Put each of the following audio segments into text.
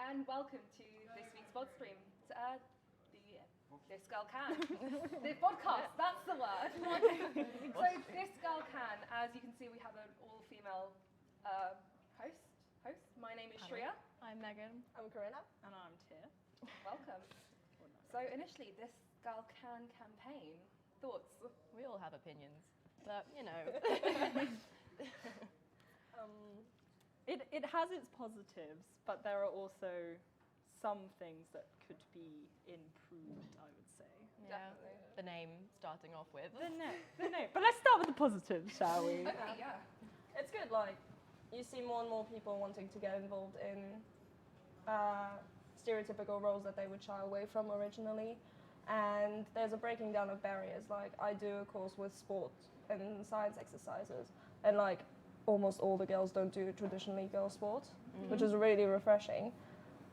and welcome to this week's pod stream. This Girl Can. The podcast, that's the word. So This Girl Can, as you can see, we have an all-female host. My name is Shreya. I'm Megan. I'm Corinna. And I'm Tia. Welcome. So initially, This Girl Can campaign, thoughts? We all have opinions, but you know. It has its positives, but there are also some things that could be improved, I would say. Yeah. The name starting off with. The name. But let's start with the positives, shall we? Okay, yeah. It's good, like, you see more and more people wanting to get involved in stereotypical roles that they would shy away from originally. And there's a breaking down of barriers. Like, I do a course with sport and science exercises, and like, almost all the girls don't do traditionally girl sport, which is really refreshing.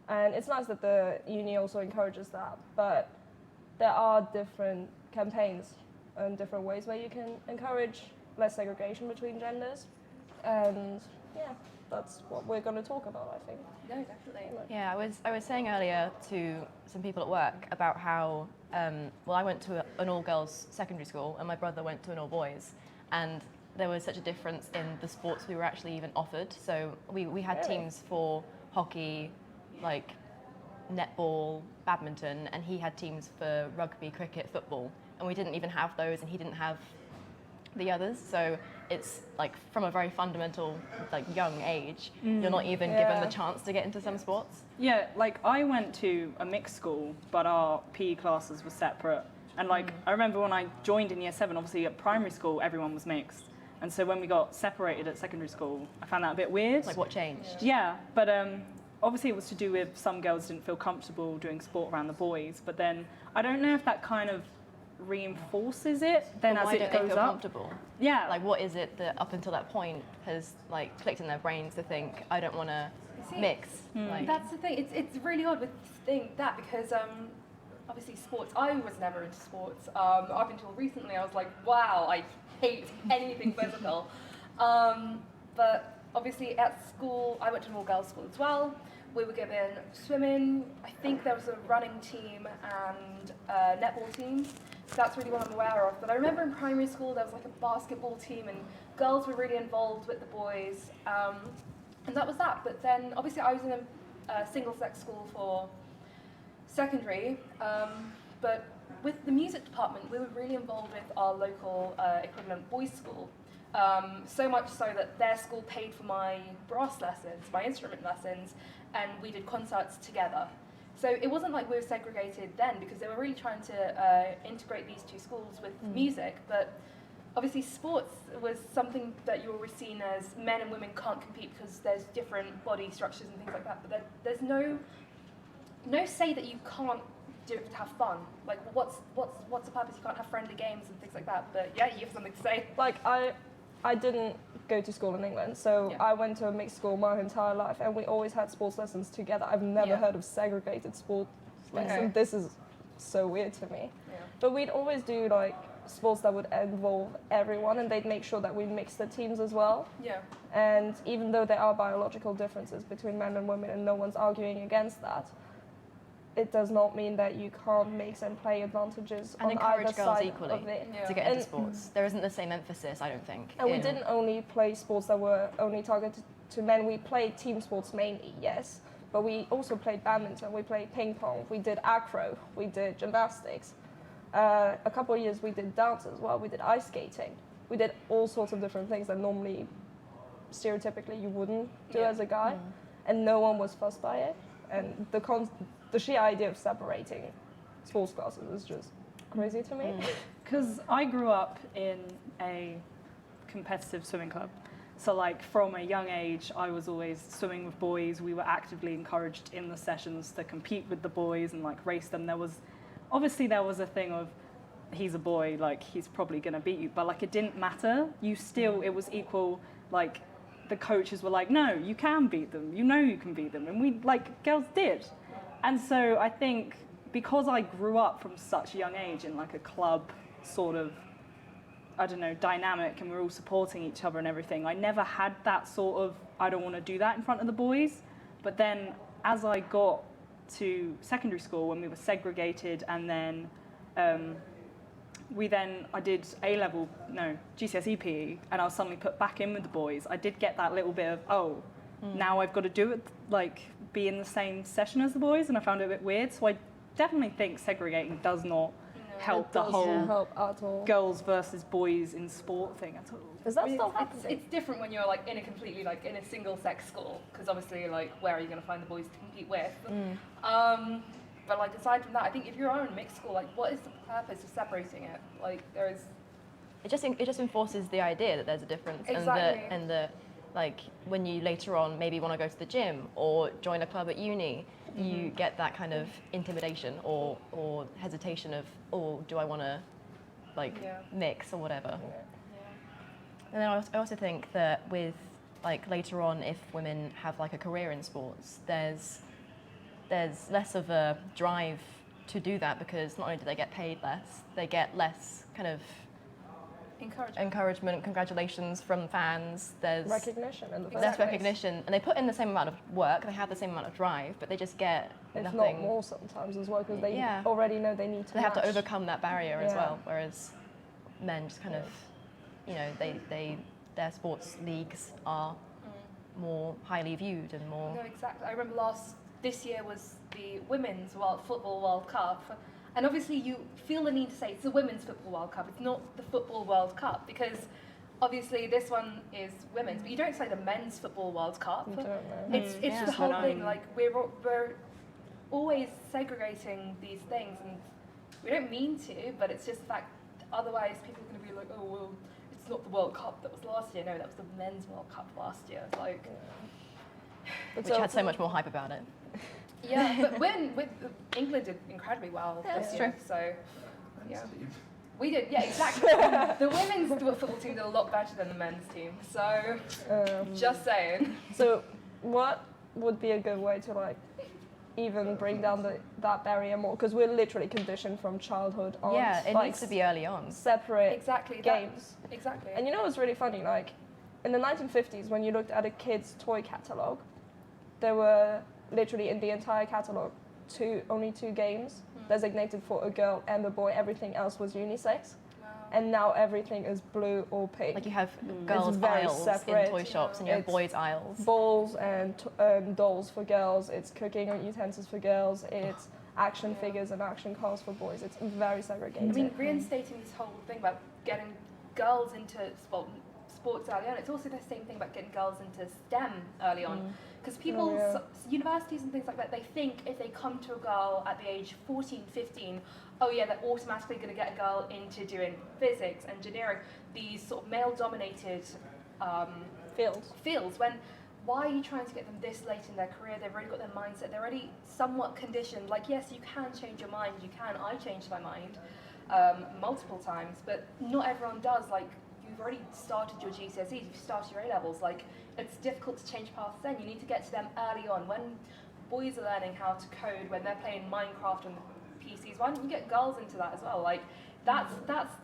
And it's nice that the uni also encourages that, but there are different campaigns and different ways where you can encourage less segregation between genders. And yeah, that's what we're going to talk about, I think. No, definitely. Yeah, I was saying earlier to some people at work about how, I went to an all-girls secondary school and my brother went to an all-boys, and there was such a difference in the sports we were actually even offered. So we had teams for hockey, like netball, badminton, and he had teams for rugby, cricket, football, and we didn't even have those, and he didn't have the others. So it's like from a very fundamental, like young age, you're not even given the chance to get into some sports. Yeah, like I went to a mixed school, but our PE classes were separate. And like I remember when I joined in year 7, obviously at primary school everyone was mixed. And so when we got separated at secondary school, I found that a bit weird. Like what changed? Yeah, but obviously it was to do with some girls didn't feel comfortable doing sport around the boys. But then I don't know if that kind of reinforces it then as it goes up. Why don't they feel comfortable? Yeah. Like what is it that up until that point has like clicked in their brains to think, I don't want to mix? Like, that's the thing. It's really odd with that because obviously sports. I was never into sports. Up until recently, I was like, wow, I hate anything physical. But obviously at school, I went to an all-girls school as well. We were given swimming. I think there was a running team and a netball team. So that's really what I'm aware of. But I remember in primary school there was like a basketball team, and girls were really involved with the boys. And that was that. But then obviously I was in a single-sex school for secondary, but with the music department, we were really involved with our local equivalent boys' school. So much so that their school paid for my brass lessons, my instrument lessons, and we did concerts together. So it wasn't like we were segregated then, because they were really trying to integrate these two schools with music. But obviously sports was something that you were always seen as men and women can't compete because there's different body structures and things like that. But there's no say that you can't do it to have fun. Like, what's the purpose? You can't have friendly games and things like that. But yeah, you have something to say. Like, I didn't go to school in England, so I went to a mixed school my entire life, and we always had sports lessons together. I've never heard of segregated sports lessons. This is so weird to me. Yeah. But we'd always do like sports that would involve everyone, and they'd make sure that we mix the teams as well. Yeah. And even though there are biological differences between men and women, and no one's arguing against that, it does not mean that you can't mix and play advantages and on either encourage girls side equally of it. to get into sports. There isn't the same emphasis, I don't think. And we didn't only play sports that were only targeted to men. We played team sports mainly, yes, but we also played badminton, we played ping pong, we did acro, we did gymnastics. A couple of years we did dance as well, we did ice skating. We did all sorts of different things that normally, stereotypically, you wouldn't do as a guy, and no one was fussed by it. And the sheer idea of separating sports classes is just crazy to me. Because I grew up in a competitive swimming club. So like from a young age, I was always swimming with boys. We were actively encouraged in the sessions to compete with the boys and like race them. There was a thing of, he's a boy, like he's probably gonna beat you. But like it didn't matter. It was equal, like the coaches were like, no, you can beat them. You know you can beat them. And we, like, girls did. And so I think because I grew up from such a young age in like a club sort of, I don't know, dynamic, and we're all supporting each other and everything, I never had that sort of, I don't want to do that in front of the boys. But then as I got to secondary school, when we were segregated, and then I did GCSE PE, and I was suddenly put back in with the boys. I did get that little bit of, now I've got to do it, like be in the same session as the boys, and I found it a bit weird. So I definitely think segregating does not help the whole help at all. girls versus boys in sport thing at all. Is that I mean, still happening? it's different when you're like in a completely like in a single sex school, because obviously like where are you going to find the boys to compete with? But like aside from that, I think if you're on a mixed school, like what is the purpose of separating it? Like there is. It just enforces the idea that there's a difference, Exactly. and the like when you later on maybe want to go to the gym or join a club at uni, you get that kind of intimidation or hesitation of, oh, do I want to like mix or whatever. And then I also think that with like later on, if women have like a career in sports, there's less of a drive to do that, because not only do they get paid less, they get less kind of encouragement, congratulations from fans. There's recognition in the first less place. recognition, and they put in the same amount of work, they have the same amount of drive, but they just get If nothing. not more sometimes as well, because they already know they need to They have to match. overcome that barrier as well, whereas men just kind of, you know, their sports leagues are more highly viewed and more. No, exactly. I remember this year was the Women's Football World Cup, and obviously you feel the need to say it's the Women's Football World Cup. It's not the Football World Cup, because obviously this one is women's, but you don't say the Men's Football World Cup. You don't know. It's Yeah. the whole So thing. annoying. Like we're always segregating these things, and we don't mean to, but it's just the fact. Otherwise, people are going to be like, oh well, it's not the World Cup that was last year. No, that was the Men's World Cup last year. Like. But Which had so much more hype about it. Yeah, but England did incredibly well Yeah, this that's year, true. so yeah, we did. Yeah, exactly. The women's football team did a lot better than the men's team. So just saying. So what would be a good way to like even bring down that barrier more? Because we're literally conditioned from childhood on. Yeah, it like, needs to be early on. separate Exactly. games. Exactly. And you know what's really funny? Like in the 1950s, when you looked at a kid's toy catalogue, there were literally in the entire catalogue only two games designated for a girl and a boy. Everything else was unisex. Wow. And now everything is blue or pink. Like you have girls' very aisles separate. in toy shops, and you have It's boys' aisles. balls and dolls for girls. It's cooking utensils for girls. It's action figures and action cars for boys. It's very segregated. I mean, reinstating this whole thing about getting girls into sports early on, it's also the same thing about getting girls into STEM early on. Because universities and things like that, they think if they come to a girl at the age 14, 15, oh yeah, they're automatically going to get a girl into doing physics, engineering, these sort of male-dominated fields, when why are you trying to get them this late in their career? They've already got their mindset, they're already somewhat conditioned. Like, yes, you can change your mind, I changed my mind multiple times, but not everyone does. Like, you've already started your GCSEs, you've started your A-levels, like, it's difficult to change paths then. You need to get to them early on. When boys are learning how to code, when they're playing Minecraft on the PCs, why don't you get girls into that as well? Like, that's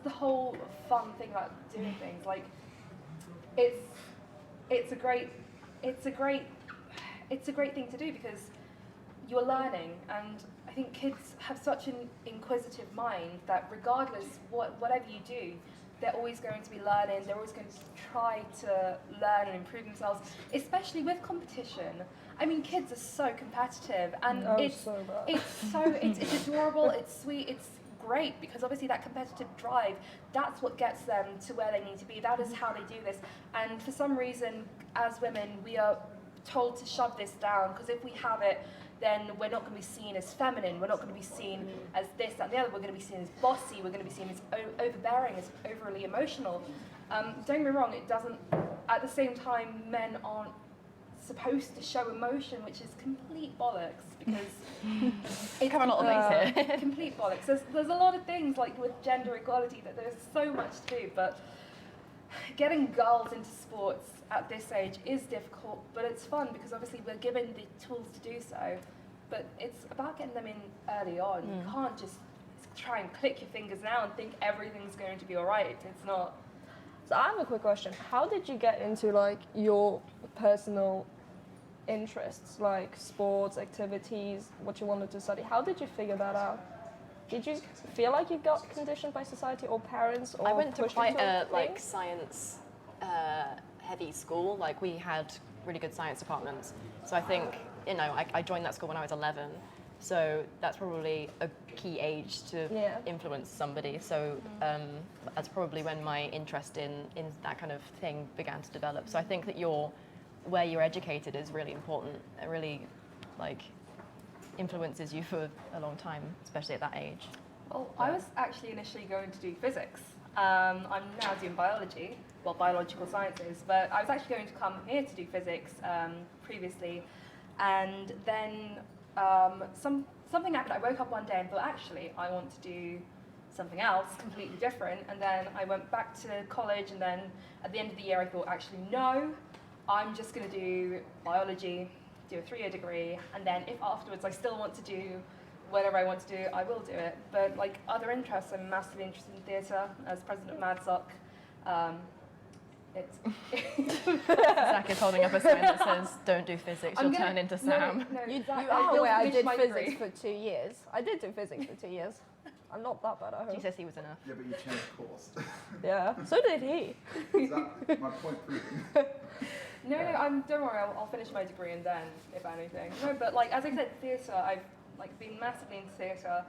the whole fun thing about doing things. Like, it's a great thing to do, because you're learning, and I think kids have such an inquisitive mind that regardless whatever you do, they're always going to be learning, they're always going to try to learn and improve themselves, especially with competition. I mean, kids are so competitive, and it's adorable, it's sweet, it's great, because obviously that competitive drive, that's what gets them to where they need to be. That is how they do this. And for some reason, as women, we are told to shove this down, because if we have it, then we're not going to be seen as feminine, we're not going to be seen as this, that, and the other, we're going to be seen as bossy, we're going to be seen as overbearing, as overly emotional. Don't get me wrong, it doesn't, at the same time, men aren't supposed to show emotion, which is complete bollocks, because It's cover a lot of things here. complete bollocks. There's a lot of things, like with gender equality, that there's so much to do, but getting girls into sports at this age is difficult, but it's fun, because obviously we're given the tools to do so. But it's about getting them in early on. You can't just try and click your fingers now and think everything's going to be all right. It's not. So I have a quick question. How did you get into like your personal interests, like sports, activities, what you wanted to study. How did you figure that out? Did you feel like you got conditioned by society or parents, or I went to pushed quite into a thing? science heavy school. Like we had really good science departments. So I think I joined that school when I was 11. So that's probably a key age to influence somebody. So that's probably when my interest in that kind of thing began to develop. So I think that where you're educated is really important. It really influences you for a long time, especially at that age. Well, I was actually initially going to do physics. I'm now doing biology, well, biological sciences, but I was actually going to come here to do physics previously, and then something happened. I woke up one day and thought, actually, I want to do something else completely different, and then I went back to college, and then at the end of the year I thought, actually, no, I'm just going to do biology, do a 3-year degree, and then if afterwards I still want to do whatever I want to do, I will do it. But like other interests, I'm massively interested in theatre as president of MadSoc. Zach is holding up a sign that says, "Don't do physics, you'll turn into Sam." No, You Zach, are will where I finish did my physics degree. for 2 years. I did do physics for 2 years. I'm not that bad at home. GCSE was enough. Yeah, but you changed course. Yeah, so did he. Exactly. My point proven. No, don't worry, I'll finish my degree and then, if anything. No, but like as I said, theatre, I've like been massively into theatre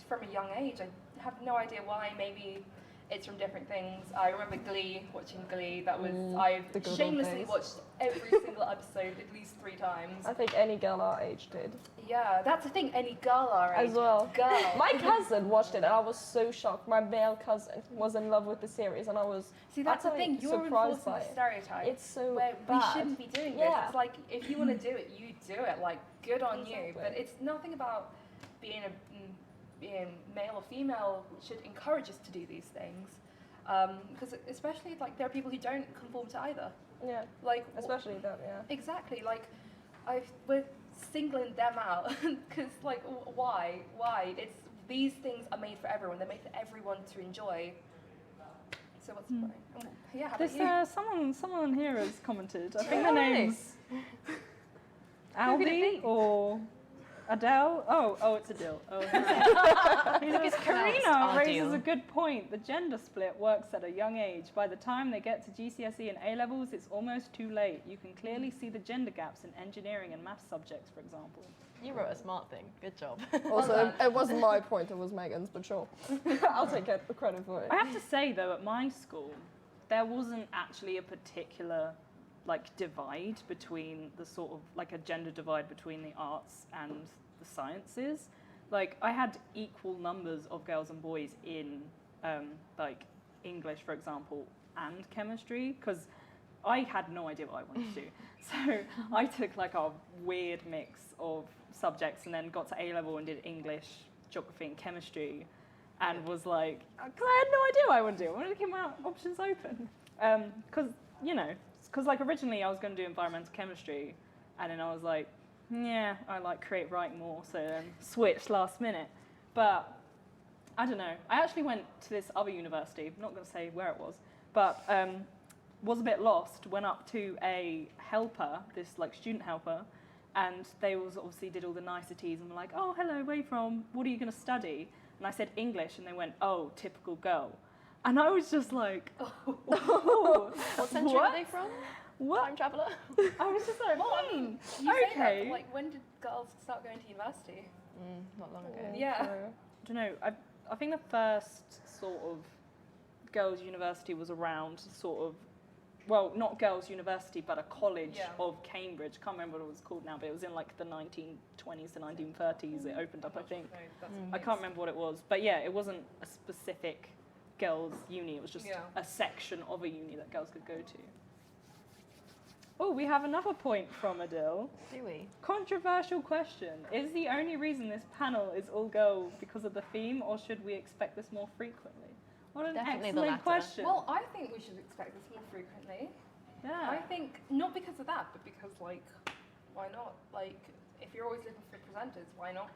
from a young age. I have no idea why. Maybe it's from different things. I remember watching Glee. That was I've the good old shamelessly days. watched every single episode at least 3 times. I think any girl our age did. Yeah, that's the thing. Any girl our age. As well. Girl. My cousin watched it and I was so shocked. My male cousin was in love with the series and I was See, that's the utterly thing. You're surprised enforcing by the it. stereotype. It's so where bad. we shouldn't be doing this. Yeah. It's like if you want to do it, you do it. Like good on you. Exactly. But it's nothing about being male or female should encourage us to do these things. Because especially like there are people who don't conform to either. Yeah, Like especially them, yeah. exactly. Like we're singling them out because like why? It's these things are made for everyone. They're made for everyone to enjoy. So what's the point? Yeah, how This about you? someone here has commented. I think the name's Aldi or Adele. Oh, it's Adele. Oh, he says, Karina pronounced raises Adele. a good point. The gender split works at a young age. By the time they get to GCSE and A levels, it's almost too late. You can clearly see the gender gaps in engineering and maths subjects, for example. You wrote a smart thing. Good job. Also, it wasn't my point, it was Megan's, but sure. I'll take the credit for it. I have to say though, at my school, there wasn't actually a particular divide between the sort of a gender divide between the arts and the sciences. Like I had equal numbers of girls and boys in English, for example, and chemistry, because I had no idea what I wanted to do. So I took a weird mix of subjects and then got to A level and did English, geography and chemistry and was because I had no idea what I wanted to do. I wanted to keep my options open. Because originally I was going to do environmental chemistry and then I was like, yeah, I create writing more, so then switched last minute. But I don't know. I actually went to this other university, I'm not going to say where it was, but was a bit lost, went up to a helper, this student helper, and they obviously did all the niceties and were like, oh, hello, where are you from? What are you going to study? And I said English, and they went, oh, typical girl. And I was just like, oh, What century are they from? What? Time traveller? I was just like, Well, I mean, you say that, okay. but when did girls start going to university? Not long ago. Yeah. I don't know. I think the first sort of girls' university was around well, not girls' university, but a college of Cambridge. I can't remember what it was called now, but it was in the 1920s to 1930s. It opened up, I think. I can't remember what it was, but yeah, it wasn't a specific girls' uni. It was just a section of a uni that girls could go to. Oh, we have another point from Adil. Do we? Controversial question. Is the only reason this panel is all girl because of the theme, or should we expect this more frequently? What an Definitely the excellent latter. question. Well, I think we should expect this more frequently. yeah. I think not because of that, but because why not? If you're always looking for presenters, why not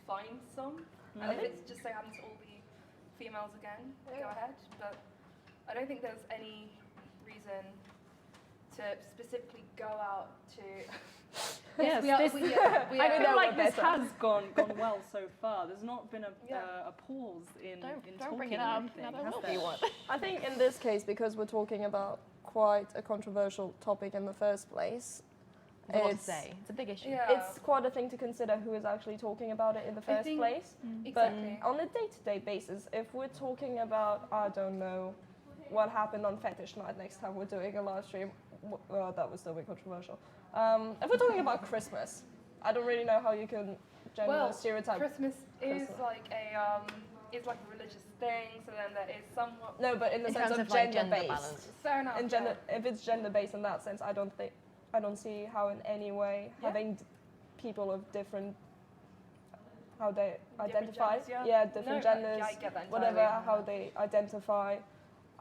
find some? And if it's just so happens to all be females again, go ahead. But I don't think there's any reason to specifically go out to. Yes, we are. this- We I are- feel like we're this better. has gone well so far. There's not been a pause in Don't talking bring it or up. anything, Now there has will there? be one. I think in this case, because we're talking about quite a controversial topic in the first place, There's a lot to say. It's a big issue. Yeah. it's quite a thing to consider who is actually talking about it in the I first think- place. Exactly. But on a day-to-day basis, if we're talking about, I don't know, what happened on fetish night next time we're doing a live stream, well, that was still a bit controversial. If we're talking about Christmas, I don't really know how you can gender Well, stereotype. Christmas is Christmas. like a religious thing. So then there is somewhat. No, but in the In sense terms of of like gender gender based. balance. Fair enough. In gender, if it's gender based in that sense, I don't see how in any way Yeah. having people of different how they Different identify, genders, yeah. different No, genders, yeah, I get that whatever entirely. how they identify.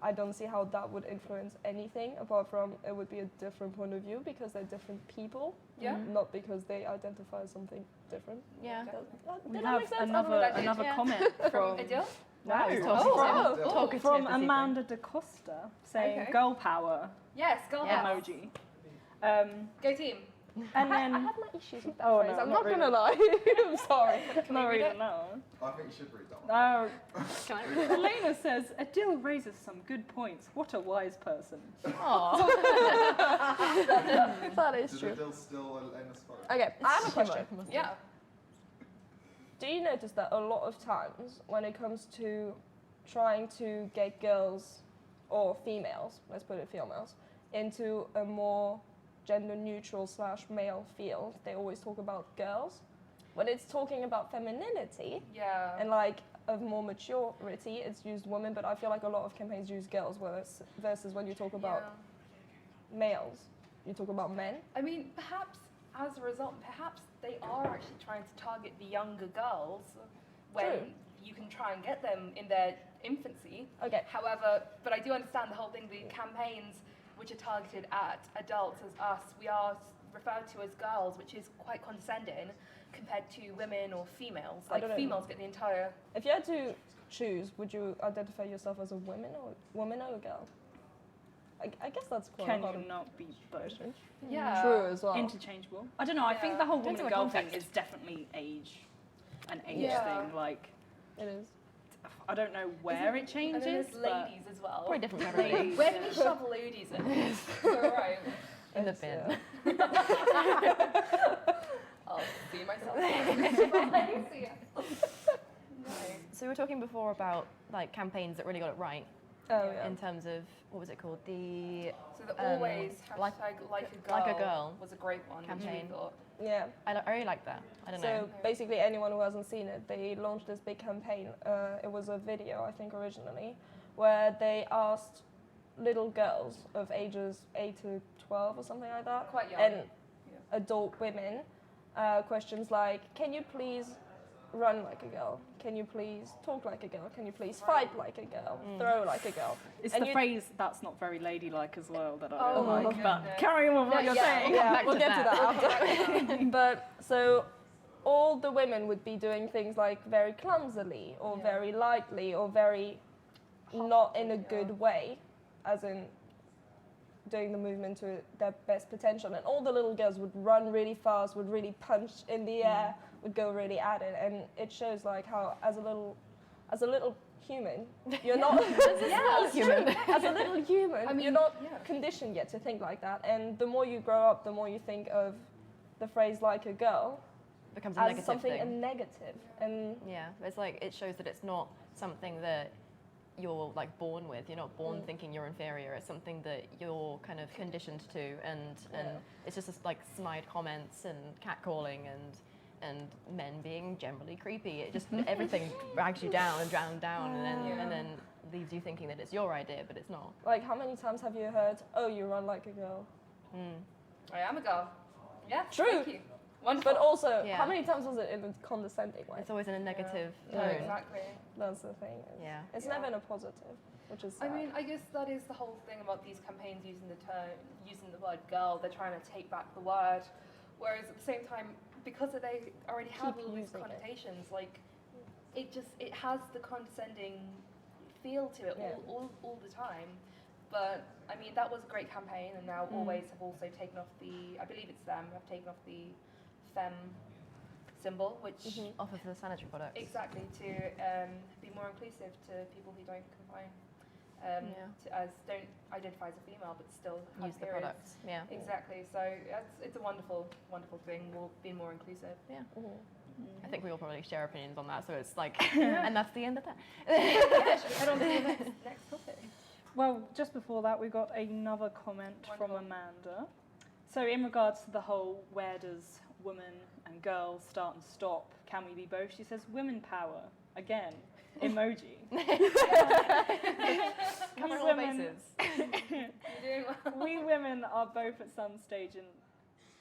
I don't see how that would influence anything apart from it would be a different point of view because they're different people, Yeah. not because they identify as something different. Yeah. Okay. We Did that have make sense? I don't know. another Yeah. comment From from Adil? Wow, No. he's Oh, talkative. wow. Talkative from this evening. Amanda DaCosta saying Okay. girl power Yes, girl Yeah. house. emoji. Go team. And I then had my issues with that Oh, phrase. no, I'm not not gonna lie. I'm sorry. not read really it? no. I think you should read that one. Can I read it? Elena says Adil raises some good points. What a wise person. Aw. That is Did true. Adele steal Elena's phone? Okay, I have a question. Yeah. Do you notice that a lot of times when it comes to trying to get girls or females, let's put it females, into a more gender neutral / male field, they always talk about girls? When it's talking about femininity Yeah. and like of more maturity, it's used women, but I feel like a lot of campaigns use girls, versus when you talk about males, you talk about men. I mean, perhaps as a result, perhaps they are actually trying to target the younger girls when True. you can try and get them in their infancy. Okay. However, but I do understand the whole thing, the campaigns which are targeted at adults as us, we are referred to as girls, which is quite condescending compared to women or females. I Like don't know. females get the entire. If you had to choose, would you identify yourself as a woman or a girl? I guess that's quite Can hard you not be both? question. Yeah. True as well. Interchangeable. I don't know. I think Yeah. the whole Depends woman on and the girl thing context. is definitely an age Yeah. thing. Like It is. I don't know where it And changes. then there's but ladies as well. Probably different for everybody. Ladies, Where yeah. do we shove ladies in? Alright. In the It's, bin. I'll see myself. See ya. No. So we were talking before about like campaigns that really got it right Oh yeah. in terms of what was it called? The So the always like- hashtag like a girl, like a girl was a great one. campaign. Which we thought. Yeah. I really like that. I don't So know. basically, anyone who hasn't seen it, they launched this big campaign. It was a video, I think, originally, where they asked little girls of ages 8 to 12 or something like that, Quite young. and Yeah. adult women, questions like, "Can you please run like a girl? Can you please talk like a girl? Can you please fight like a girl? Throw like a girl?" It's And the you- phrase "that's not very ladylike" as well that I Oh don't my like. But goodness. carry on with what you're saying. Yeah, back we'll to get to that. that after. But so all the women would be doing things like very clumsily or Yeah. very lightly or very not in a good way, as in doing the movement to their best potential. And all the little girls would run really fast, would really punch in the air, would go really at it. And it shows like how as a little human, you're not Yeah, human. as a little human, I mean, you're not yeah. conditioned yet to think like that. And the more you grow up, the more you think of the phrase like a girl Becomes a as negative something a thing. negative. And Yeah, it's like it shows that it's not something that you're like born with. You're not born thinking you're inferior. It's something that you're kind of conditioned to, and Yeah. it's just this, like snide comments and catcalling and men being generally creepy. It just everything drags you down and Yeah. and then leaves you thinking that it's your idea, but it's not. like, how many times have you heard, "Oh, you run like a girl"? I am a girl. Yeah. True. Thank you. Wonderful. But also, Yeah. how many times was it in a condescending way? It's always in a negative Yeah, tone. Exactly. That's the thing. Yeah. It's Yeah. never in a positive, which is I sad. mean, I guess that is the whole thing about these campaigns using using the word girl. They're trying to take back the word, whereas at the same time, because they already have Keep all these using it. connotations, like it has the condescending feel to it Yeah. all the time. But I mean, that was a great campaign, and now Always have also taken off I believe it's them, have taken off the femme symbol, which Off of the sanitary products. exactly to be more inclusive to people who don't confine, as don't identify as a female, but still have Use the periods. products. Yeah. Exactly. So it's a wonderful, wonderful thing. We'll be more inclusive. Yeah. I think we all probably share opinions on that, so it's like, and that's the end of that. Yeah, should we head on to the next topic? Well, just before that, we got another comment from Amanda. So in regards to the whole where does women and girls start and stop, can we be both? She says women power, again, emoji. Cover all bases. You're doing well. We women are both at some stage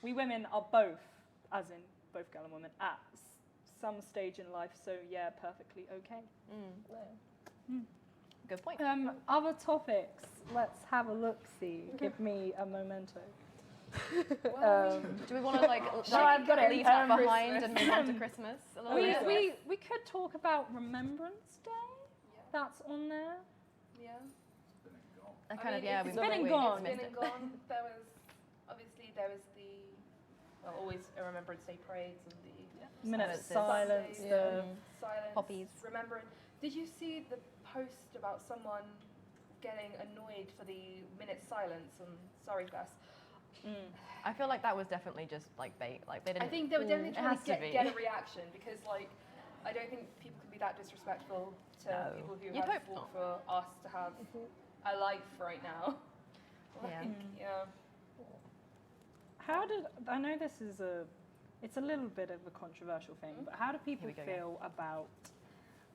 we women are both, as in both girl and woman, at some stage in life, so yeah, perfectly okay. Good point. Other topics, let's have a look-see. Give me a memento. Do we want to I've got it. leave that behind and move on to Christmas a little bit? We could talk about Remembrance Day. Yeah. That's on there. Yeah. Been and gone. I kind of, it's we been and we gone. It's missed been it. and gone. There was always a Remembrance Day parades and the Minute of Silences. silence. Sunday, The silence, Poppies. remembering. Did you see the post about someone getting annoyed for the minute silence on Sorry Fest? I feel like that was definitely just like bait. Like they didn't. I think they were definitely it trying has to to be. get a reaction, because I don't think people can be that disrespectful to No. people who You'd have hope fought for us to have a life right now. Yeah. Yeah. I know this is it's a little bit of a controversial thing, but how do people we go feel about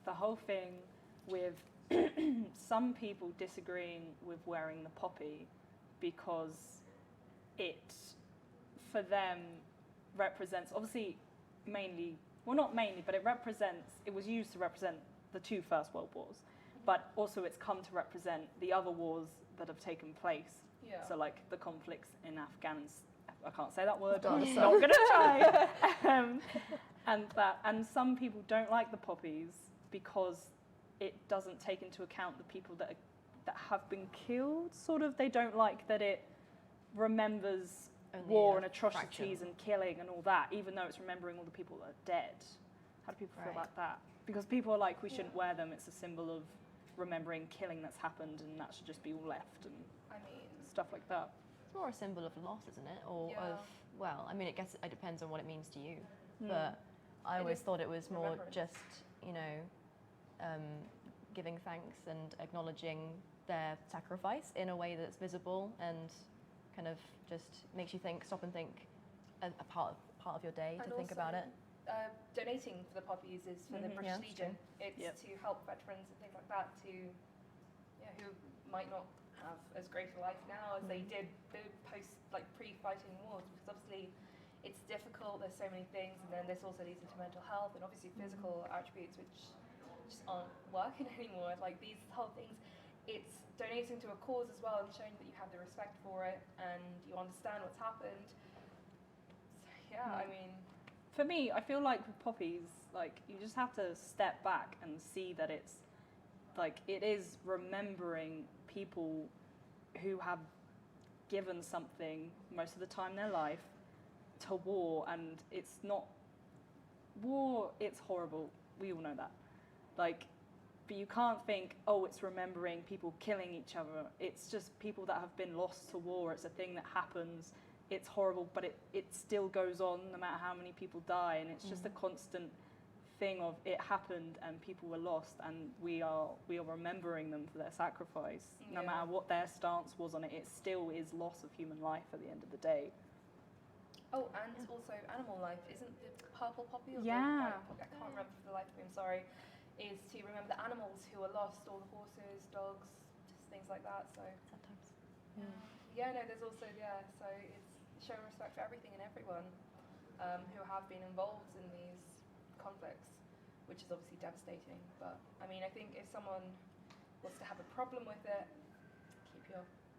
the whole thing with some people disagreeing with wearing the poppy because it, for them, represents, obviously, mainly, well, not mainly, but it was used to represent the two First World Wars, but also it's come to represent the other wars that have taken place. Yeah. So, like, the conflicts in Afghanistan, I can't say that word, I'm not going to try. And some people don't like the poppies because it doesn't take into account the people that have been killed, sort of. They don't like that it remembers Only war a and atrocities fraction. and killing and all that, even though it's remembering all the people that are dead. How do people feel Right. about that? Because people are like, we shouldn't wear them, it's a symbol of remembering killing that's happened, and that should just be all left, and I mean, stuff like that. It's more a symbol of loss, isn't it? Or Yeah. of, well, I mean, it depends on what it means to you. But I always thought it was more remembrance. just, giving thanks and acknowledging their sacrifice in a way that's visible and kind of just makes you stop and think a part of your day And to think also, about it. donating for the poppies is for the British Yeah. Legion. It's Yep. to help veterans and things like that who might not have as great a life now as they did pre-fighting wars, because obviously it's difficult. There's so many things, and then this also leads into mental health and obviously physical attributes which just aren't working anymore. Like these whole things, it's donating to a cause as well and showing that you have the respect for it and you understand what's happened. So, yeah, I mean. For me, I feel like with poppies, like you just have to step back and see that it's like it is remembering people who have given something most of the time in their life to war, and it's not war. It's horrible. We all know that. Like, but you can't think, oh, it's remembering people killing each other. It's just people that have been lost to war. It's a thing that happens. It's horrible, but it still goes on no matter how many people die, and it's just a constant thing of it happened and people were lost, and we are remembering them for their sacrifice. No Yeah. matter what their stance was on it, it still is loss of human life at the end of the day. Oh, and also animal life. Isn't the purple poppy or the Yeah. white poppy? I can't remember for the life of me, I'm sorry. Is to remember the animals who are lost, all the horses, dogs, just things like that. So Sometimes. yeah, no, there's also so it's showing respect for everything and everyone who have been involved in these conflicts, which is obviously devastating. But I mean, I think if someone was to have a problem with it,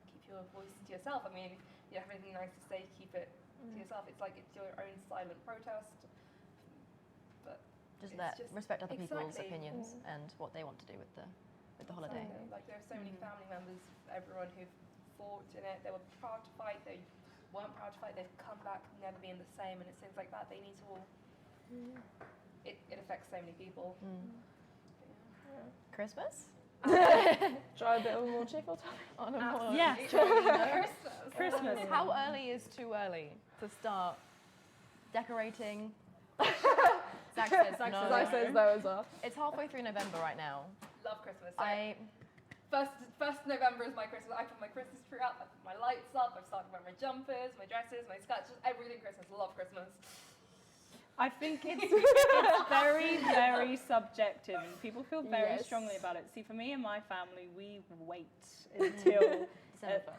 keep your voice to yourself. I mean, if you have anything nice to say, keep it to yourself. It's like it's your own silent protest. But Just it's let just- respect other people's exactly. opinions and what they want to do with the with the holiday. Like there are so many family members, everyone who've fought in it. They were proud to fight. They weren't proud to fight. They've come back never being the same, and it seems like that they need to all. It affects so many people. Christmas? Try a bit of a more cheerful topic. On a more Yeah. Christmas. Christmas. How early is too early to start decorating? Zach says no. Zach says no as well. It's halfway through November right now. Love Christmas. So first November is my Christmas. I put my Christmas tree up. I put my lights up. I've started wearing my jumpers, my dresses, my skirts, just everything Christmas. Love Christmas. I think it's very, very subjective, and people feel very strongly about it. See, for me and my family, we wait until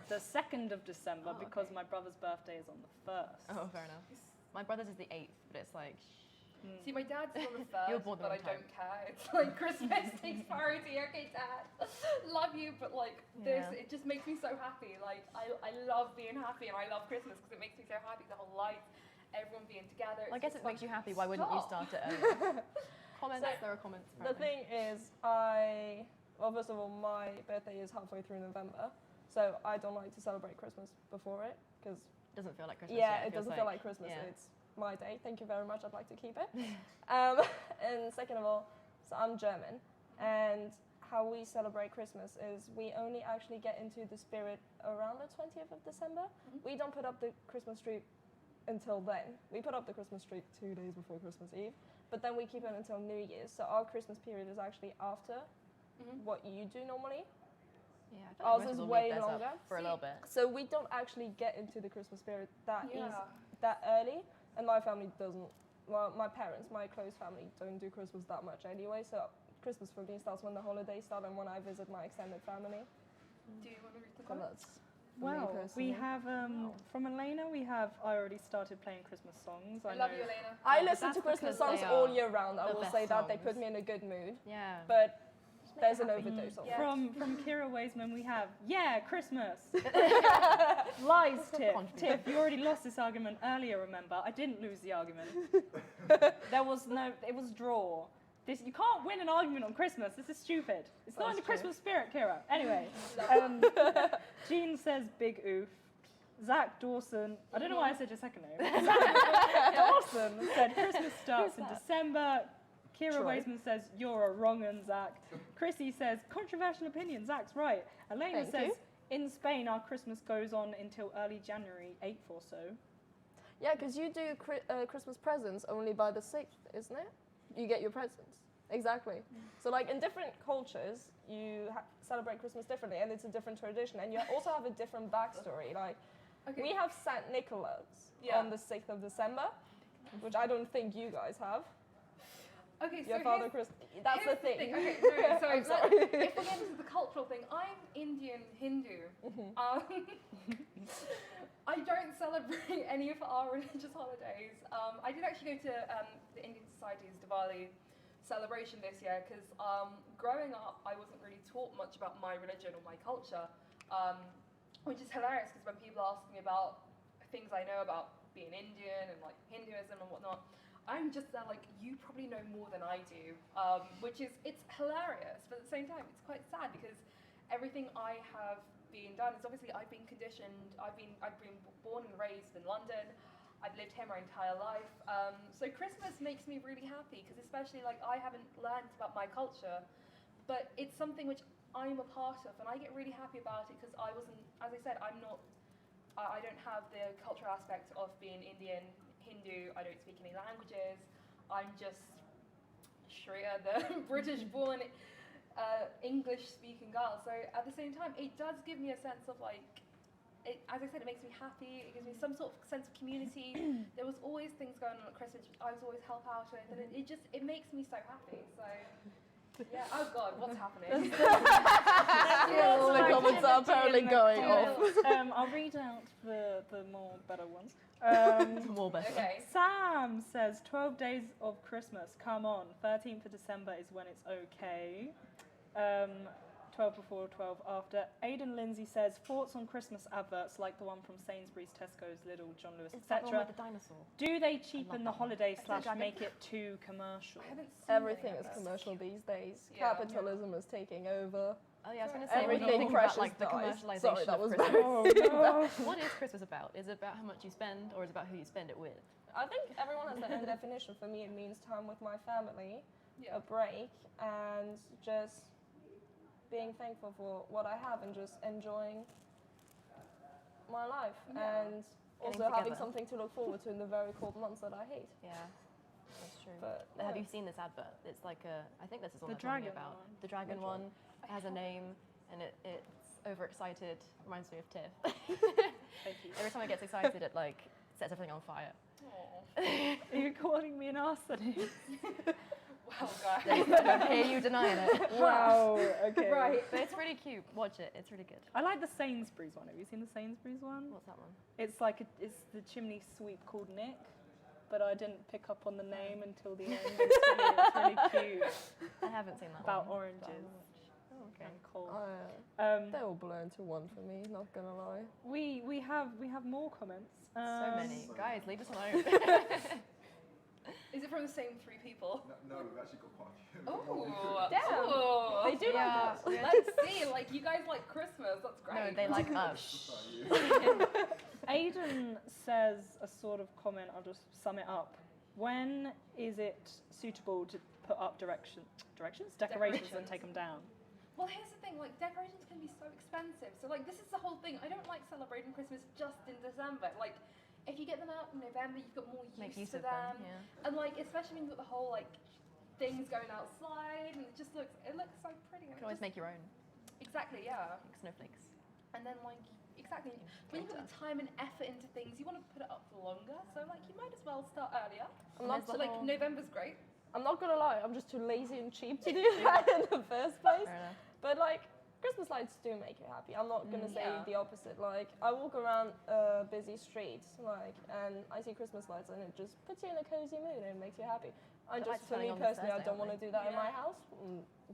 the 2nd of December because my brother's birthday is on the 1st. Oh, fair enough. My brother's is the 8th, but it's like... See, my dad's on the You're 1st, born the but I wrong time. don't care. It's like Christmas takes priority. Okay, Dad, love you, but like this, it just makes me so happy. Like I love being happy, and I love Christmas because it makes me so happy. The whole lights, everyone being together. Well, I guess just it makes you like, happy. Why wouldn't you start it earlier? Comments? So, there are comments. The Apparently. thing is, well, first of all, my birthday is halfway through November, so I don't like to celebrate Christmas before it because Doesn't feel like Christmas. yeah, yet. it doesn't feel like Christmas. yeah. It's my day. Thank you very much. I'd like to keep it. And second of all, so I'm German, and how we celebrate Christmas is we only actually get into the spirit around the 20th of December. We don't put up the Christmas tree until then. We put up the Christmas tree 2 days before Christmas Eve, but then we keep it until New Year's. So our Christmas period is actually after what you do normally. Yeah, I feel like Ours most is people way leave theirs up longer. for a little bit. So we don't actually get into the Christmas spirit that Yeah. that early, and my family doesn't. Well, my parents, my close family, don't do Christmas that much anyway. So Christmas for me starts when the holidays start and when I visit my extended family. Do you want to read the So comments? that's for me Well, personally. we have from Elena. I already started playing Christmas songs. I love you, Elena. I but listen to that's Christmas because songs they all are year round. I the will best say that they put songs. me in a good mood, Yeah. but there's an happy. overdose on it. From Kira Waisman, we have Christmas. Lies, Tiff. Confident. Tiff, you already lost this argument earlier. Remember, I didn't lose the argument. It was draw. You can't win an argument on Christmas. This is stupid. It's not in the true. Christmas spirit, Kira. Anyway, Jean says big oof. Zach Dawson, I don't know why I said your second name. Zach Dawson said Christmas starts in December. Kira Troy. Waisman says, you're a wrong un, Zach. Chrissy says, controversial opinion, Zach's right. Elena Thank says, you. in Spain, our Christmas goes on until early January 8th or so. Yeah, because you do Christmas presents only by the 6th, isn't it? You get your presents. Exactly. So, like, in different cultures, you celebrate Christmas differently, and it's a different tradition. And you also have a different backstory. Like, we have St. Nicholas on the 6th of December, which I don't think you guys have. Okay, so Your father here's- Christmas. That's the here's thing. Okay, no, sorry. I'm sorry. If we get into the cultural thing, I'm Indian Hindu. I don't celebrate any of our religious holidays. I did actually go to the Indian Society's Diwali celebration this year because growing up, I wasn't really taught much about my religion or my culture, which is hilarious because when people ask me about things I know about being Indian and like Hinduism and whatnot, I'm just there like, you probably know more than I do, it's hilarious, but at the same time, it's quite sad because everything I have been done is obviously I've been conditioned, I've been born and raised in London, I've lived here my entire life, so Christmas makes me really happy because especially like I haven't learned about my culture, but it's something which I'm a part of and I get really happy about it because I wasn't, as I said, I don't have the cultural aspect of being Indian, Hindu, I don't speak any languages, I'm just Shreya, the British-born English-speaking girl. So at the same time, it does give me a sense of like, as I said, it makes me happy, it gives me some sort of sense of community. There was always things going on at Christmas which I was always help out with, and it makes me so happy. So yeah, oh God, what's happening? All the comments are apparently going off. I'll read out the more better ones. More better. Okay. Sam says 12 days of Christmas, come on. 13th of December is when it's okay. 12 before, 12 after. Aidan Lindsay says, thoughts on Christmas adverts like the one from Sainsbury's, Tesco's, Lidl, John Lewis, Is that the one etc. with the dinosaur? Do they cheapen the that one. holiday Is it slash dragon? make it too commercial? I haven't seen Everything any is of this. commercial these days. Yeah. Capitalism is taking over. Oh yeah, I was going to say, what do you Everything think about precious like the dies. commercialization Sorry, that of was Christmas? very Oh, no. What is Christmas about? Is it about how much you spend, or is it about who you spend it with? I think everyone has their own definition. For me, it means time with my family, Yeah. a break, and just being thankful for what I have and just enjoying my life. Yeah. And also Getting having together. something to look forward to in the very cold months that I hate. Yeah, that's true. But Have yeah. you seen this advert? It's like I think this is all The they're talking dragon about. one. The dragon Which one. one? It has a name, and it's overexcited. Reminds me of Tiff. Thank you. Every time it gets excited, it like sets everything on fire. Aw. Are you calling me an arsonist? Wow, guys. I don't hear you denying it. Wow, okay. Right. But it's really cute. Watch it. It's really good. I like the Sainsbury's one. Have you seen the Sainsbury's one? What's that one? It's like it's the chimney sweep called Nick, but I didn't pick up on the name until the end. It's really cute. I haven't seen that About one. oranges. but I'll watch. Oh, okay. And coal. They all blur into one for me, not gonna lie. We have more comments. So many. Guys, leave us alone. Is it from the same three people? No, we've actually got quite a few. Oh, Damn. They do Yeah. like us. Let's see. Like, you guys like Christmas. That's great. No, they like us. Aidan says a sort of comment. I'll just sum it up. When is it suitable to put up decorations and Decorations. take them down? Well, here's the thing. Like, decorations can be so expensive. So, like, this is the whole thing. I don't like celebrating Christmas just in December. Like, if you get them out in November, you've got more Make use use to of them. them. Yeah. And like, especially when you've got the whole like things going outside, and it looks so pretty. You And can always make your own. exactly, yeah. Like snowflakes. And then like exactly when you put the time and effort into things, you want to put it up for longer. So like, you might as well start earlier. I'm not, So like, November's great. I'm not gonna lie, I'm just too lazy and cheap to do that in the first place. Fair enough. But like, Christmas lights do make you happy. I'm not gonna say Yeah. the opposite. Like, I walk around a busy street, like, and I see Christmas lights, and it just puts you in a cozy mood and it makes you happy. I The just, lights for me turning on this personally, I Thursday, don't want to aren't do that in my Yeah. house.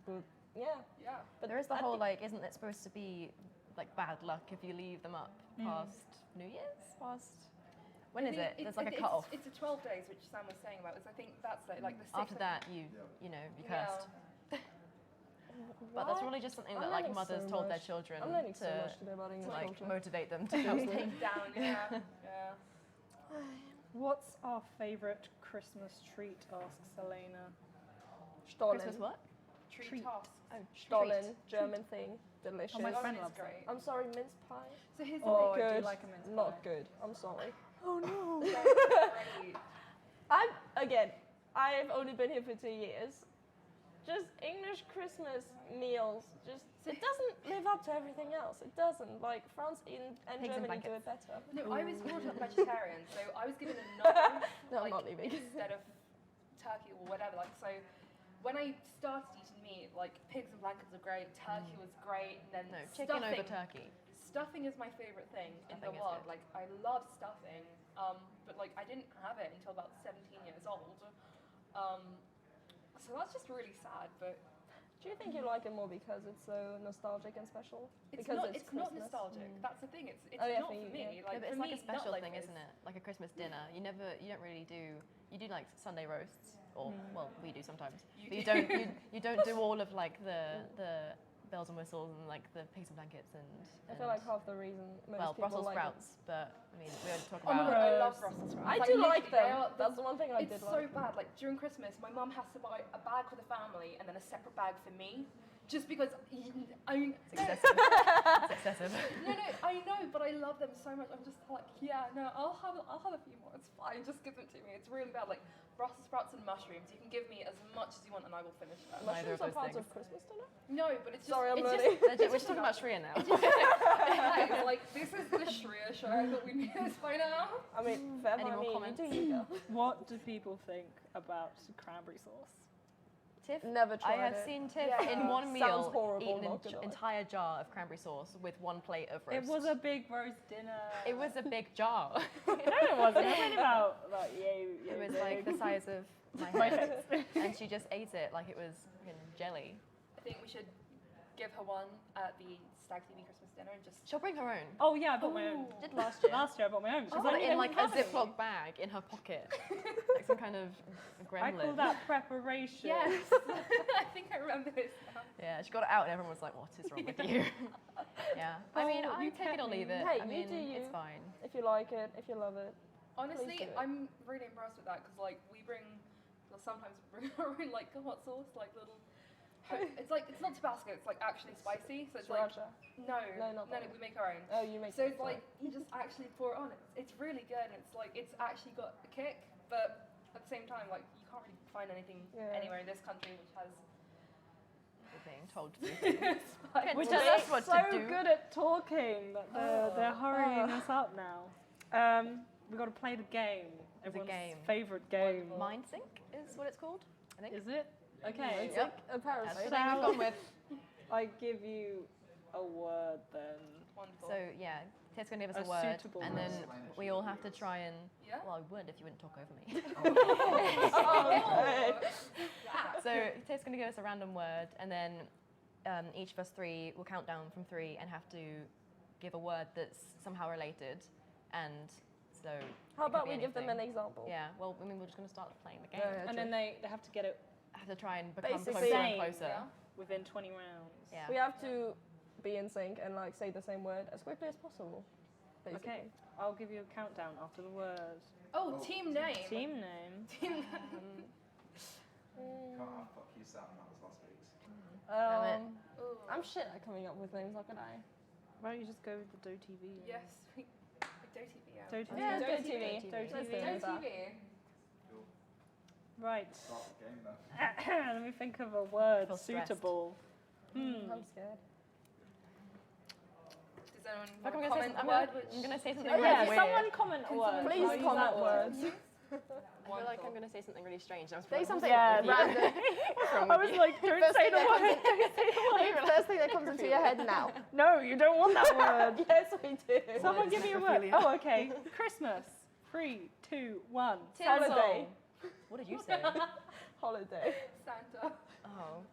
But yeah, Yeah. but There is the at whole like, isn't it supposed to be like bad luck if you leave them up past New Year's? Past when I is think it? There's like a cut off. It's a 12 days, which Sam was saying about. Is I think that's like the 6th After that, you know, you cursed. But that's really just something I'm that like learning mothers so told their much. children I'm learning so to much today about English like culture. motivate them to take down. Yeah. Yeah. What's our favourite Christmas treat? Asks Elena. Stollen. Christmas what? Treat Treat. toss. Oh, Stollen, treat. German thing. Delicious. Oh, my friend Stollen is loves that. great. I'm sorry, mince pie. So here's the Oh, thing. I do Good. like a mince pie. Not good. I'm sorry. Oh no. Great. I've only been here for 2 years. Just English Christmas meals, just it doesn't live up to everything else. It doesn't. Like France and Pigs and Germany do it blankets. better. No, I was brought up vegetarian, so I was given a knife No, I'm like, not leaving. instead of turkey or whatever. Like, so when I started eating meat, like pigs and blankets are great, turkey was great, and then No, chicken stuffing. over turkey. Stuffing is my favorite thing in the Stuffing is world. good. Like, I love stuffing, but like I didn't have it until about 17 years old. So that's just really sad, but Do you think you like it more because it's so nostalgic and special? it's because not. It's not Christmas? nostalgic. That's the thing. It's Oh, yeah, not for for you, me. yeah. Like, No, but for it's me, like a special nut thing, life isn't it? Like a Christmas dinner. You don't really do. You do like Sunday roasts, or well, we do sometimes. You But you do. don't. You don't do all of like the bells and whistles and like the pigs and blankets and. I feel like half the reason most well, people Brussels like sprouts, but I mean, we already talk Oh my about. god, I love Brussels sprouts. I do like literally, they them. are That's the one thing I it's did so like. bad. Like during Christmas, my mum has to buy a bag for the family and then a separate bag for me, just because It's excessive. It's excessive. No, I know, but I love them so much. I'm just like, yeah, no, I'll have a few more. It's fine. Just give them to me. It's really bad. Like Brussels sprouts and mushrooms. You can give me as much as you want, and I will finish them. Neither of Mushrooms are those part things. of Christmas dinner? No, but it's just. Sorry, I'm it's learning. just, Legit, we're just talking about Shreya now. guys, like this is the Shreya show. I thought we knew this by now. I mean, fair Any by more me, you comments? do you go. What do people think about cranberry sauce? Tiff, Never I tried have it. seen Tiff Yeah. in one Sounds meal horrible, eat an not gonna lie. entire jar of cranberry sauce with one plate of roast. It was a big roast dinner. It was a big jar. No, it wasn't. It went about like It was like the size of my My head, face. and she just ate it like it was jelly. I think we should give her one at the Stag TV Christmas dinner and just. She'll bring her own. Oh yeah, I bought my own. Did last year. Last year I bought my own. She's got it in like a Ziploc bag in her pocket, like some kind of gremlin. I call that preparation. Yes, I think I remember this now. Yeah, she got it out and everyone was like, "What is wrong with you?" Yeah, I mean, Oh, I you take it or kept me. leave it. Hey, I you mean, do you. it's fine. If you like it, if you love it. Honestly, do it. I'm really impressed with that because like we'll sometimes bring our own like hot sauce, like little. It's like it's not Tabasco. It's like actually spicy. So it's Sriracha. like No, not no, that. we make our own. Oh, you make So it. it's like you just actually pour it on. It's really good. And it's like it's actually got a kick, but at the same time, like you can't really find anything anywhere in this country which has. We're being told to do things. Spice. Which They're tell us what so to do. good at talking that they're hurrying us up now. We've got to play the game. Everyone's game. favourite game. Mind sync is what it's called, I think. Is it? Okay. It's Yep. like apparently. That's the name we've gone with. I give you a word then. Wonderful. So yeah, Ted's gonna give us A a word, suitable and word. then we all have to try and. Yeah? Well, I would if you wouldn't talk over me. Oh, yeah. So Ted's gonna give us a random word, and then each of us three will count down from 3 and have to give a word that's somehow related, and so. How it could about be we give them an anything. example? Yeah. Well, I mean, we're just gonna start playing the game. Yeah. And then they have to get it Have to try and become Basically- closer and Same, closer. yeah. within 20 rounds. Yeah. We have to be in sync and like say the same word as quickly as possible. Basically. Okay, I'll give you a countdown after the word. Oh, team name. Team name. Team. Can't have fuck you Sam, that was last week's. Ooh. I'm shit at coming up with names, not gonna I? Why don't you just go with the DoeTV? Yes. DoeTV. Yeah. DoeTV. Yeah, DoeTV. DoeTV. DoeTV. Let's do that. DoeTV. Cool. Right. Start the game then. Let me think of a word Feel stressed. suitable. I'm scared. Does anyone Look, want I'm to gonna say comment some- the word? Which I'm gonna say something Oh, really yeah, weird. Someone comment a word. Please I'll use comment that word. words. I feel like I'm gonna say something really strange. I was Say like, something Yeah, random. What's wrong I with was you? like, don't First say thing the that word. Don't say the word. First thing that comes into your head now. No, you don't want that word. Yes, we do. Someone give me a word. Oh, okay. Christmas. 3, 2, 1. Holiday. What did you say? Holiday. Santa. Oh,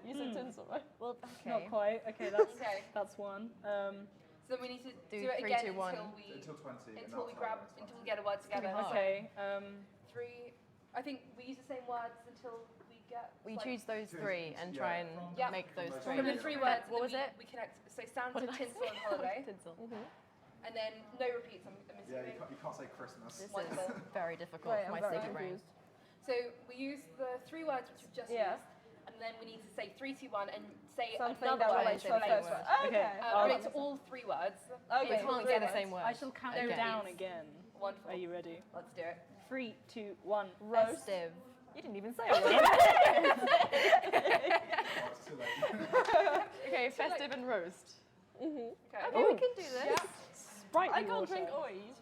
You said tinsel, right? well, Not okay. quite. Okay, that's Okay. that's one. So then we need to do, Do it 3, again 2, 1. Until 20. and until we that's grab how it's until we get a word together. hard. okay. 3. I think we use the same words until we get. We like, choose those 3 and Yeah, try and Yeah. make those from 3. From the 3 words. and What then was we, it? We connect. So What Santa, did I tinsel, say? and holiday, Tinsel. and then no repeats. I'm Yeah, assuming. you can't say Christmas. This Wonderful. is very difficult Wait, for I'm my very sleepy brain. confused. So we use the 3 words which we've just Yeah. used, and then we need to say 3, 2, 1, and say Something another that word relates to to the the first word. word. Okay. Relate to all 3 words. Okay, Until we three get the words. same word. I shall count Okay. you down again. Wonderful. Are you ready? Let's do it. 3, 2, 1. Roast. Festive. You didn't even say a word. Oh, it's too late. Okay, festive and roast. Okay. Okay, we can do this. Yeah. Sprite I can't water. drink oil.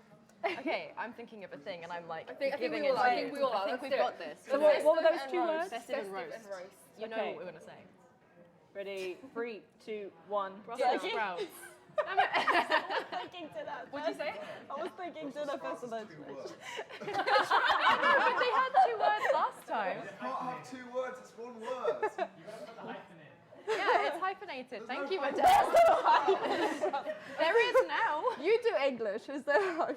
Okay, I'm thinking of a thing and I'm like, I think giving we all it are. to I think you. we all are. I think Let's we've do got it. this. So Okay. what were those and 2 roast. words? Festive and Festive roast. and roast. You know Okay. what we're gonna say. Ready? 3, 2, 1. Brussels Yeah. sprouts. Thinking dinner. What'd you say? I was thinking dinner first of all. Two words. But they had 2 words last time. You can't have 2 words, it's 1 word. Yeah, it's hyphenated. There's Thank no you, hyphen. Adele. There is now. You do English, is there?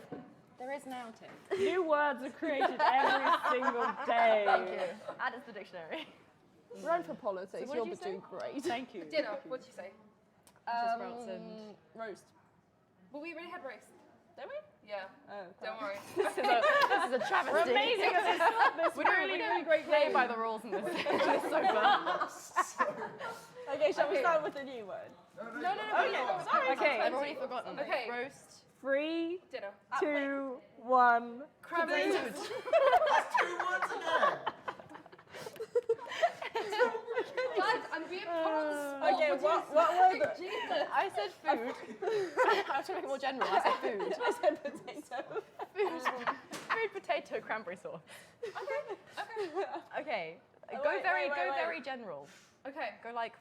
There is now, Tim. New words are created every single day. Thank you. Add it to the dictionary. Run for politics, So what you'll did be you say? doing great. Thank you. Dinner. What'd you say? Brussels sprouts and roast. Well, we already had roast. Did we? Yeah. Oh, Don't worry. this is a travesty. We're amazing at this We don't, really, we really don't great play game. by the rules in this. It's so fun. Okay, shall we Okay. start with a new word? No. Sorry. Okay. I've already forgotten. Okay. Roast. 3, Dinner. 2, 1. Cranberry Potatoes. juice. That's 2 words again. Guys, I'm being put on the spot. Okay, Would what you word? say? Jesus. I said food. I was trying to make it more general. I said food. I said potato. Food, potato, cranberry sauce. Okay. Oh, Go wait, very, wait, go wait. very general. Okay. Go like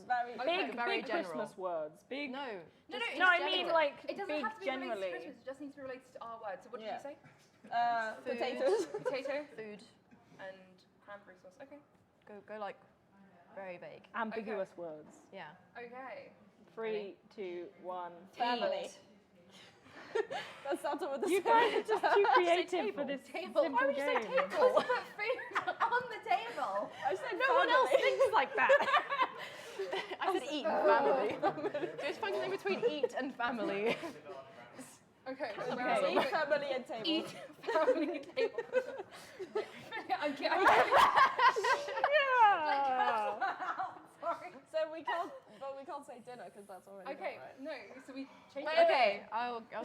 Very Big, very big general. Christmas words. Big. no. No, just- No, I it's mean general. like It doesn't big have to be related to generally. Christmas. It just needs to be related to our words. So what did Yeah. you say? potatoes. Potato Food. and cranberry sauce. Okay. Go like Very vague. Ambiguous words. Yeah. Okay. 3, 2, 1. Family. That started with the You guys are just too creative for this Table. simple Why would you say game. table? Let's put food on the table. I said No one else thinks like that. I said eat and family. So it's functioning between eat and family. Okay. Okay. Eat, family, and table. Eat family table. I'm kidding. Yeah. Sorry. So we can't say dinner because that's already Okay. done, right? No. So we change. Wait, it. Okay, I'll go.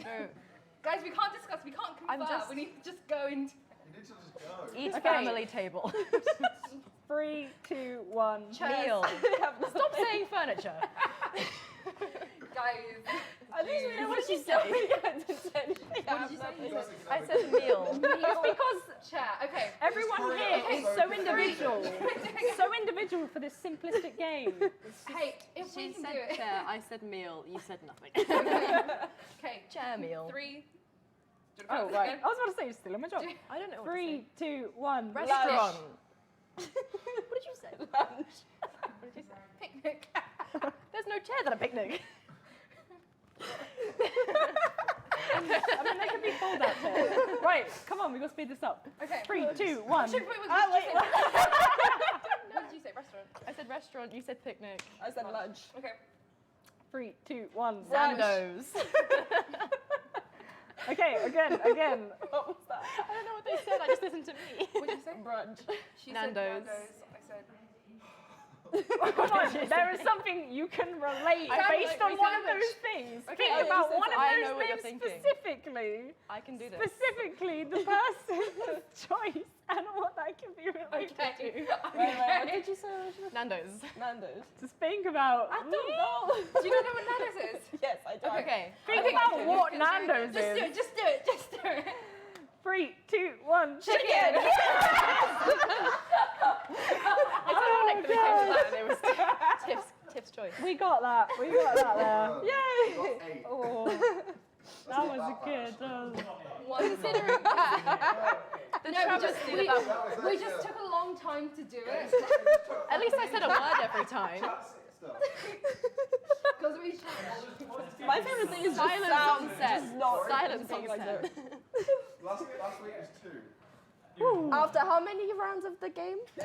Guys, we can't discuss. We can't confer. I'm just- We need to just go into. You need to just go. Eat Okay. family table. 3, 2, 1. Meal. Stop saying furniture. Guys. At least we know What what did you she's say? doing. What did you say? say? I said meal. It's because Chair. Okay. everyone hurry here up, is so so confused. individual. So individual for this simplistic game. Hey, if we She can do said it. chair, I said meal, you said nothing. Okay. Chair meal. 3. Oh, right. I was about to say, you're still in my job. I don't know what 3, 2, 1. Restaurant. What did you say? Lunch. What did you say? Picnic. There's no chairs at a picnic. I mean, they could be fold out chairs. Right, come on, we've got to speed this up. Okay. 3, 2, 1. Wait, what did you say? Restaurant. I said restaurant, you said picnic. I said lunch. Okay. 3, 2, 1. Nando's. Okay, again. What was that? I don't know what they said, I just listened to me. What did you say? Brunch. She Nando's. said Nando's. I said. Come on, there is something you can relate based on one of those things. Okay, Think I about said one of I know those what you're things thinking. specifically. I can do this. Specifically, the person's choice and what that can be related Okay. to. Wait, what did you say originally? Nando's. Nando's. Just think about. I don't know. Do you not know what Nando's is? Yes, I do. Okay. Think Okay, about okay, what you can do it. Nando's Just do is. it. Just do it. Just do it. 3, 2, 1. Chicken. It's ironic that we came to that and it was Tiff's choice. We got that. We got that there. Yay! Got 8. Oh, that was good. Considering The no, travesty that that- we just took a long time to do it At least I said a word every time. because we should. My favorite thing is just Silence sound, on set. just not Silence something on like set. that. Last week was 2. After how many rounds of the game? It's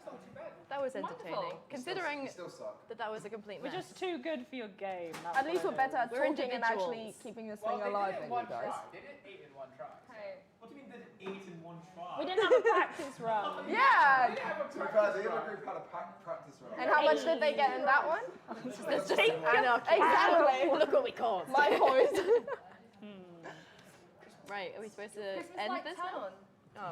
not too bad. That was entertaining. Wonderful. Considering You still suck. that was a complete We're mess. just too good for your game. that's At least what we're it is. better at We're talking and actually individuals. keeping this Well, thing they did alive it in in you one guys. try. They did 8 in one try. Hey. What do you mean they did 8 in one try? We didn't have a practice round. They Yeah! didn't have a To be fair, practice the other round. group had a practice round. And how much did they get in that one? There's just anarchy. Exactly. Look what we caused. My point. Right, are we supposed to Christmas end lights this turn now? on. Oh.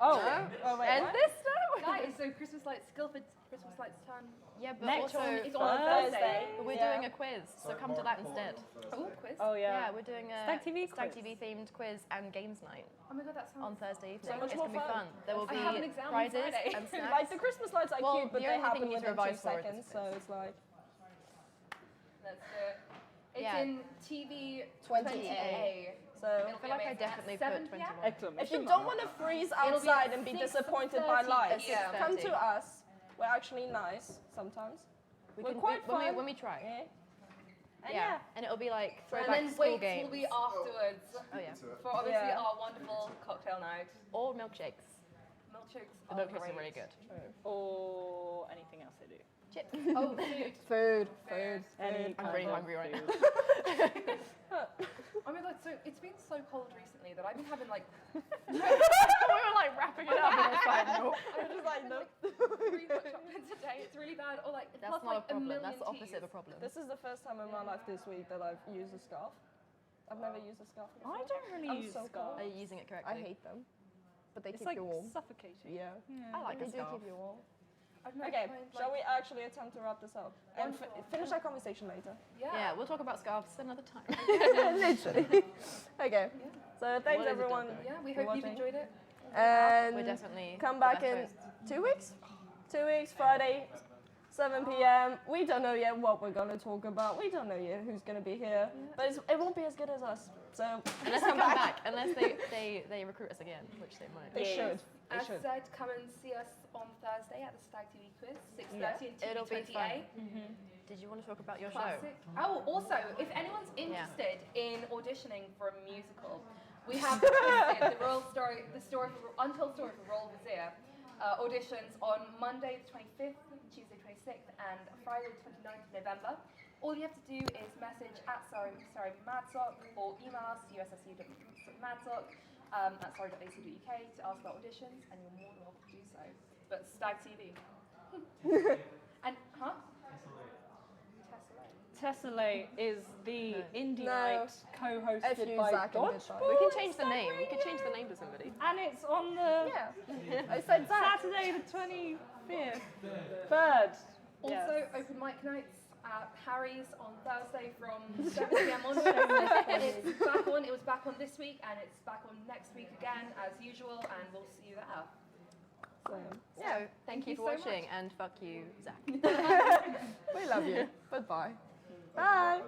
Oh, Oh, wait, End what? this now? Guys, so Christmas lights, Guildford's Christmas lights turn. Yeah, but Next also It's on Thursday. we're Yeah. doing a quiz, so come to that instead. Oh, quiz. oh Yeah, yeah. we're doing a Stag TV Stag quiz. TV themed quiz and games night Oh my god, that sounds. on Thursday evening. much It's more gonna be fun. fun. There will I be have an exam on prizes Friday. and snacks. Like the Christmas lights are Well, cute, but the they only thing happen you need to within 2 revise for is seconds, the so quiz. it's like Let's do it. It's Yeah. in TV 20A. 20A. So I feel like I definitely put 7 21. p.m. Excellent. if you don't want to freeze outside and be 6:30 disappointed by lights, yeah. come to us. We're actually nice sometimes. We We're can, quite when fun. we try. Yeah. And yeah. and it'll be like And throwback then school weights games. will be afterwards Oh yeah. Into it. for obviously Yeah. our wonderful cocktail night. Or milkshakes. Milkshakes. The are milkshakes are really great. good. Or anything else they do. Chips. Oh, food. Food. Any I'm really kind of hungry right now. food. Oh my god, so it's been so cold recently that I've been having like we were like wrapping it up and it's like, nope. I'm just like, nope. 3 hot chocolates a day. It's really bad. Or like That's plus not like a problem. million That's the opposite teas. of a problem. This is the first time in my life this week that I've used a scarf. I've never used a scarf before. I don't really I'm use so scarves. Are you using it correctly? I hate them. But they It's keep like you warm. suffocating. Yeah. I like They a do scarf. keep you warm. I've never Okay, tried, shall like- we actually attempt to wrap this up? And finish our conversation later. Yeah. We'll talk about scarves another time. Literally. Okay. So thanks What is it, everyone. Doctor? Yeah, we for hope you've watching. enjoyed it. And We're definitely come the back best in hosts. 2 weeks? 2 weeks, Friday, 7 p.m. We don't know yet what we're going to talk about. We don't know yet who's going to be here. But it won't be as good as us. So Unless they come back, unless they recruit us again, which they might. they should. They As should. said, come and see us on Thursday at the Stag TV quiz, 6:30 Yeah. and It'll be 2:28. Did you want to talk about your Classic. Oh, also, if anyone's interested in auditioning for a musical, we have posted the story for Untold Story for Royal Vizier auditions on Monday the 25th, Tuesday 26th, and Friday the 29th of November. All you have to do is message at sorry.madsock or email us ussc.madsock at sorry.ac.uk to ask about auditions, and you're more than welcome to do so. But Stag TV. And, huh? Tessellate is the indie No. night co-hosted F you, by Zach, and Dodge, goodbye. We can change the name. We could change the name to somebody. and it's on the Yeah. I said that. Saturday the 25th. Third. Also, Yes. open mic nights at Harry's on Thursday from 7 p.m. onwards. It's back on. It was back on this week, and it's back on next week again, as usual. And we'll see you there. So, So thank you you for so watching, much. and fuck you, Zach. we love you. Goodbye. Bye.